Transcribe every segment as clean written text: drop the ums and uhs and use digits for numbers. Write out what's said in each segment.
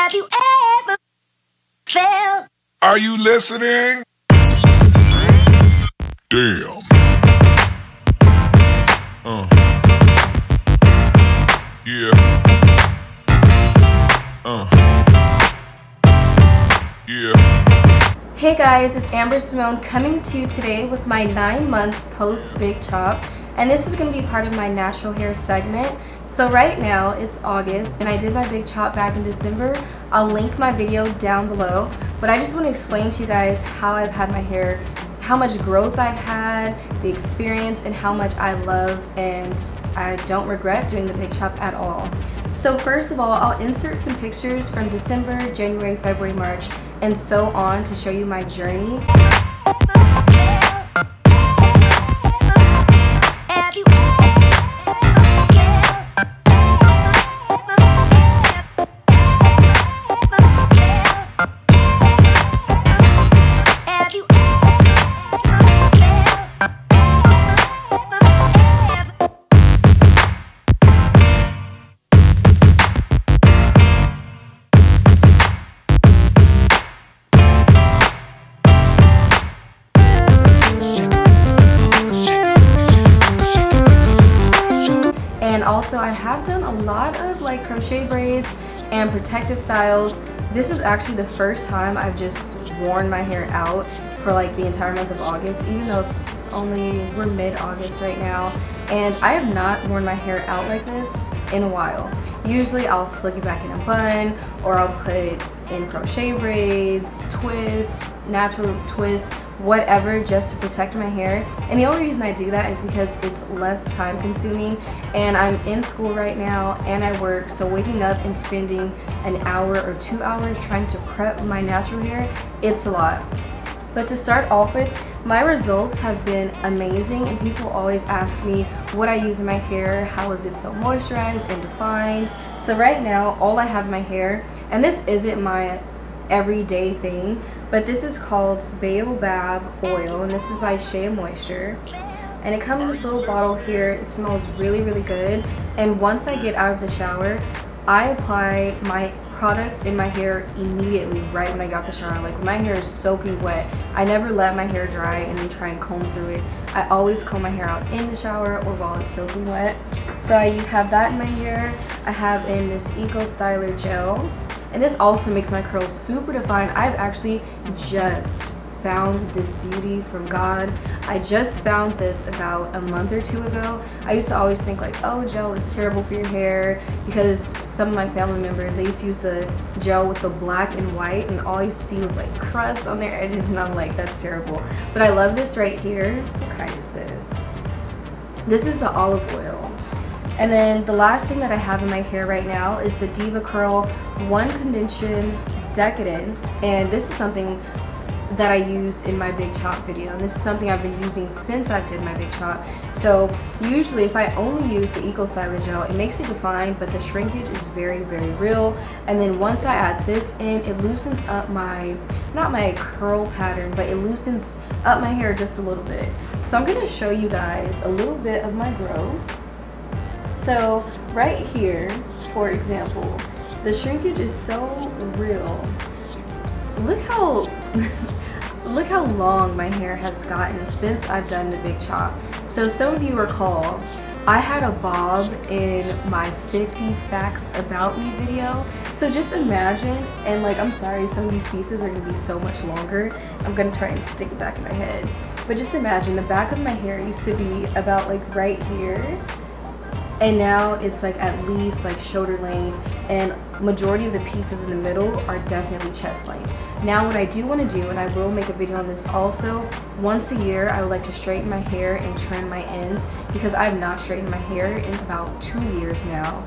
Have you ever felt? Are you listening? Damn. Yeah. Yeah. Hey guys, it's Symone coming to you today with my 9 months post big chop, and this is going to be part of my natural hair segment. So right now it's August and I did my big chop back in December. I'll link my video down below, but I just want to explain to you guys how I've had my hair, how much growth I've had, the experience, and how much I love and I don't regret doing the big chop at all. So first of all, I'll insert some pictures from December, January, February, March, and so on to show you my journey. And also I have done a lot of like crochet braids and protective styles. This is actually the first time I've just worn my hair out for like the entire month of August, even though we're mid-August right now, and I have not worn my hair out like this in a while. Usually I'll slick it back in a bun, or I'll put in crochet braids, twists, natural twists, whatever, just to protect my hair. And the only reason I do that is because it's less time consuming, and I'm in school right now and I work, so waking up and spending an hour or 2 hours trying to prep my natural hair, it's a lot. But to start off with, my results have been amazing, and people always ask me what I use in my hair, how is it so moisturized and defined. So right now all I have in my hair, and this isn't my everyday thing, but this is called Baobab oil, and this is by Shea Moisture, and it comes in this little bottle here. It smells really good, and once I get out of the shower, I apply my products in my hair immediately right when I got the shower. Like when my hair is soaking wet, I never let my hair dry and then try and comb through it. I always comb my hair out in the shower or while it's soaking wet. So I have that in my hair. I have in this Eco Styler gel, and this also makes my curls super defined. I've actually just found this beauty from God. I just found this about a month or two ago. I used to always think like, oh, gel is terrible for your hair, because some of my family members, they used to use the gel with the black and white, and all you see was like crust on their edges, and I'm like, that's terrible. But I love this right here. What kind is this? This is the olive oil. And then the last thing that I have in my hair right now is the Diva Curl One Condition Decadence, and this is something that I used in my big chop video, and this is something I've been using since I did my big chop. So usually if I only use the Eco Styler gel, it makes it defined, but the shrinkage is very real. And then once I add this in, it loosens up my, not my curl pattern, but it loosens up my hair just a little bit. So I'm gonna show you guys a little bit of my growth. So right here, for example, the shrinkage is so real. Look how look how long my hair has gotten since I've done the big chop. So some of you recall, I had a bob in my 50 facts about me video. So just imagine, and like, I'm sorry, some of these pieces are gonna be so much longer. I'm gonna try and stick it back in my head. But just imagine, the back of my hair used to be about like right here, and now it's like at least like shoulder length, and majority of the pieces in the middle are definitely chest length. Now what I do want to do, and I will make a video on this also, once a year I would like to straighten my hair and trim my ends, because I have not straightened my hair in about 2 years now.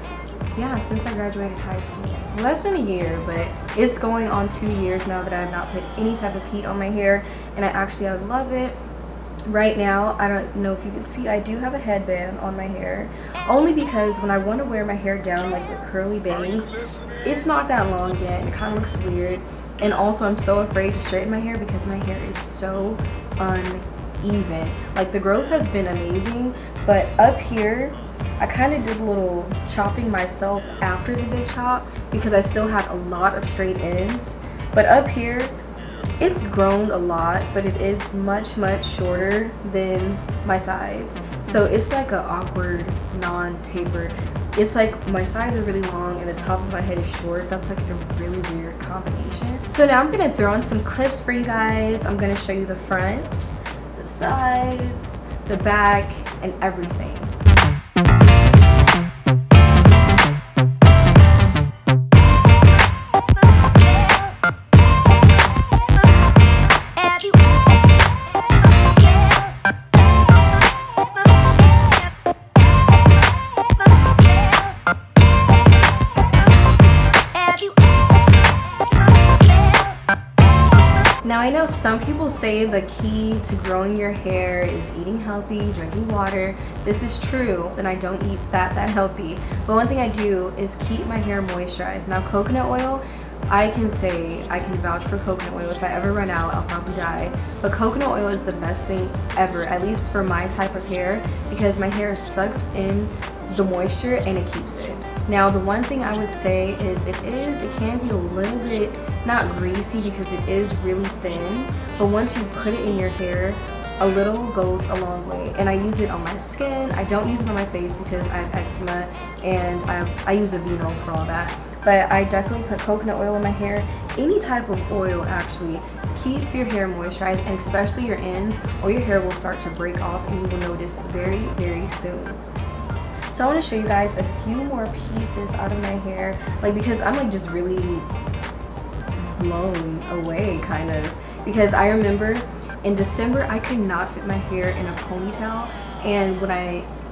Yeah, since I graduated high school. Well, that's been a year, but it's going on 2 years now that I have not put any type of heat on my hair, and I love it. Right now, I don't know if you can see, I do have a headband on my hair, only because when I want to wear my hair down like with curly bangs, it's not that long yet and it kind of looks weird. And also I'm so afraid to straighten my hair because my hair is so uneven. Like the growth has been amazing, but up here I kind of did a little chopping myself after the big chop because I still had a lot of straight ends. But up here, it's grown a lot, but it is much shorter than my sides. So it's like an awkward non-taper. It's like my sides are really long and the top of my head is short. That's like a really weird combination. So now I'm gonna throw in some clips for you guys. I'm gonna show you the front, the sides, the back, and everything. Now I know some people say the key to growing your hair is eating healthy, drinking water. This is true, then I don't eat that healthy. But one thing I do is keep my hair moisturized. Now coconut oil, I can vouch for coconut oil. If I ever run out, I'll probably die. But coconut oil is the best thing ever, at least for my type of hair, because my hair sucks in the moisture and it keeps it. Now the one thing I would say is it can be a little bit, not greasy because it is really thin, but once you put it in your hair, a little goes a long way. And I use it on my skin. I don't use it on my face because I have eczema and I use Aveeno for all that. But I definitely put coconut oil in my hair. Any type of oil actually. Keep your hair moisturized, and especially your ends, or your hair will start to break off and you will notice very soon. So I want to show you guys a few more pieces out of my hair, like because I'm like just really blown away kind of, because I remember in December I could not fit my hair in a ponytail, and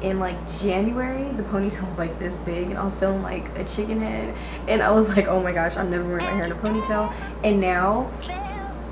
in like January the ponytail was like this big and I was feeling like a chicken head, and I was like, oh my gosh, I'm never wearing my hair in a ponytail. And now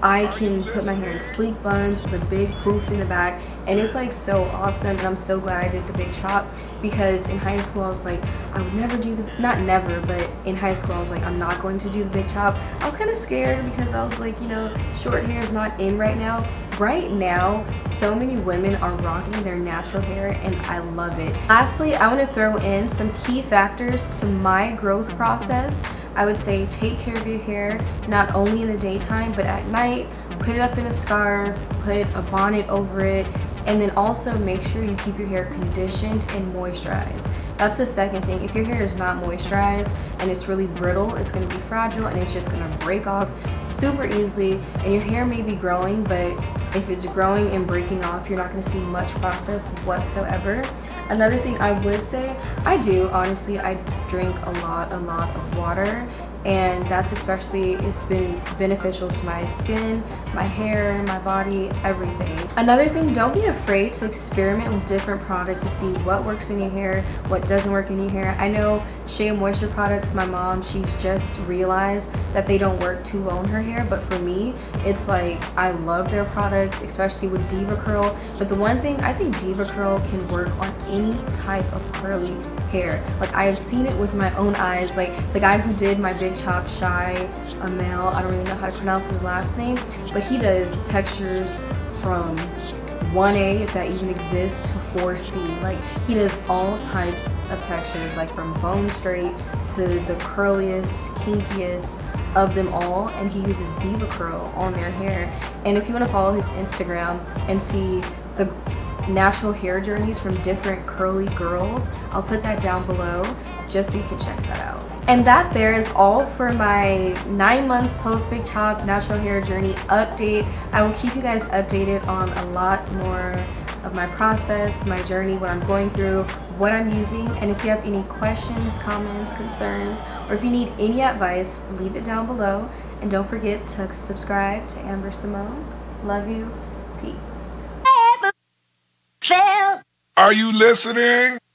I can put my hair in sleek buns with a big poof in the back, and it's like so awesome. And I'm so glad I did the big chop, because in high school I was like, I would never do not never, but in high school I was like, I'm not going to do the big chop. I was kind of scared because I was like, you know, short hair is not in right now. Right now, so many women are rocking their natural hair and I love it. Lastly, I want to throw in some key factors to my growth process. I would say take care of your hair, not only in the daytime, but at night. Put it up in a scarf, put a bonnet over it, and then also make sure you keep your hair conditioned and moisturized. That's the second thing. If your hair is not moisturized and it's really brittle, it's going to be fragile and it's just going to break off super easily. And your hair may be growing, but if it's growing and breaking off, you're not going to see much process whatsoever. Another thing I would say, I drink a lot of water, and that's it's been beneficial to my skin, my hair, my body, everything. Another thing, don't be afraid to experiment with different products to see what works in your hair, what doesn't work in your hair. I know Shea Moisture products, my mom, she's just realized that they don't work too well in her hair, but for me, it's like I love their products, especially with Diva Curl. But the one thing, I think Diva Curl can work on any type of curly hair. Like I have seen it with my own eyes. Like the guy who did my big chop, Shy Amel, I don't really know how to pronounce his last name, but he does textures from 1A, if that even exists, to 4C. Like he does all types of textures, like from bone straight to the curliest, kinkiest of them all, and he uses Diva Curl on their hair. And if you want to follow his Instagram and see the natural hair journeys from different curly girls, I'll put that down below just so you can check that out. And that there is all for my 9 months post big chop natural hair journey update. I will keep you guys updated on a lot more of my process, my journey, what I'm going through, what I'm using. And if you have any questions, comments, concerns, or if you need any advice, leave it down below. And don't forget to subscribe to Amber Symone. Love you. Peace. Are you listening?